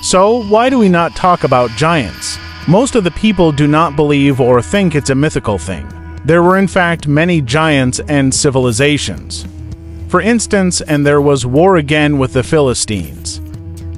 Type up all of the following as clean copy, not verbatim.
So, why do we not talk about giants? Most of the people do not believe or think it's a mythical thing. There were in fact many giants and civilizations. For instance, and there was war again with the Philistines.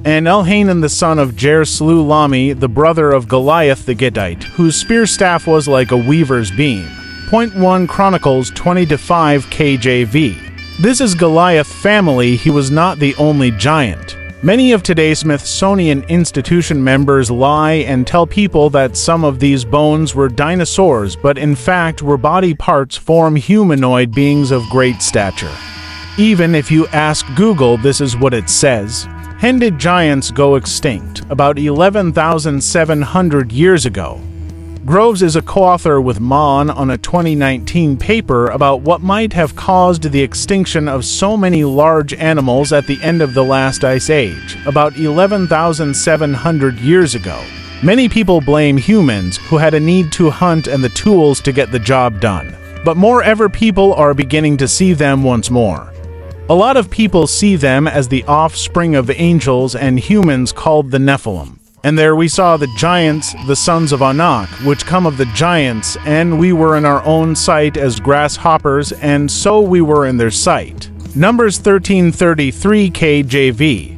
And Elhanan the son of Jair slew Lami, the brother of Goliath the Gittite, whose spear staff was like a weaver's beam. 1 Chronicles 20-5 KJV. This is Goliath family, he was not the only giant. Many of today's Smithsonian Institution members lie and tell people that some of these bones were dinosaurs, but in fact were body parts form humanoid beings of great stature. Even if you ask Google, this is what it says. When did giants go extinct? About 11,700 years ago. Groves is a co-author with Mon on a 2019 paper about what might have caused the extinction of so many large animals at the end of the last ice age, about 11,700 years ago. Many people blame humans, who had a need to hunt and the tools to get the job done. But more ever people are beginning to see them once more. A lot of people see them as the offspring of angels and humans called the Nephilim. And there we saw the giants, the sons of Anak, which come of the giants, and we were in our own sight as grasshoppers, and so we were in their sight. Numbers 13:33 KJV.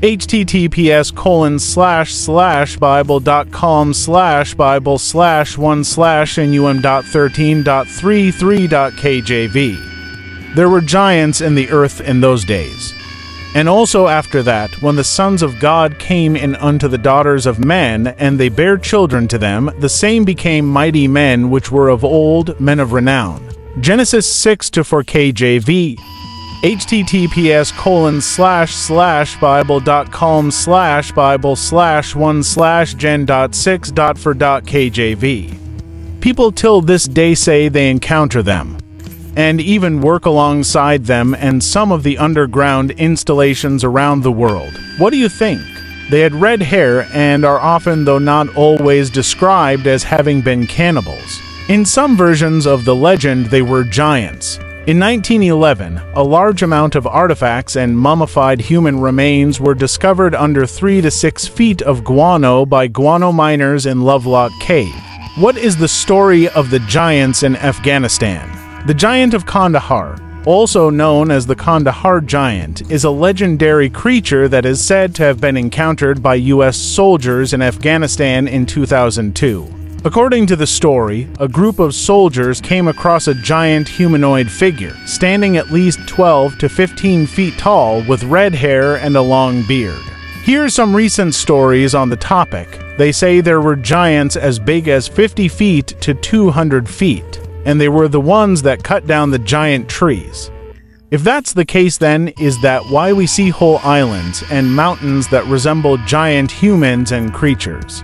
https://bible.com/1/num.13.33.kjv. There were giants in the earth in those days. And also after that, when the sons of God came in unto the daughters of men, and they bare children to them, the same became mighty men which were of old, men of renown. Genesis 6-4 KJV. https://bible.com/bible/1/gen.6.for.kjv. People till this day say they encounter them, and even work alongside them and some of the underground installations around the world. What do you think? They had red hair and are often, though not always, described as having been cannibals. In some versions of the legend, they were giants. In 1911, a large amount of artifacts and mummified human remains were discovered under 3 to 6 feet of guano by guano miners in Lovelock Cave. What is the story of the giants in Afghanistan? The Giant of Kandahar, also known as the Kandahar Giant, is a legendary creature that is said to have been encountered by U.S. soldiers in Afghanistan in 2002. According to the story, a group of soldiers came across a giant humanoid figure, standing at least 12 to 15 feet tall with red hair and a long beard. Here are some recent stories on the topic. They say there were giants as big as 50 feet to 200 feet. And they were the ones that cut down the giant trees. If that's the case, then is that why we see whole islands and mountains that resemble giant humans and creatures?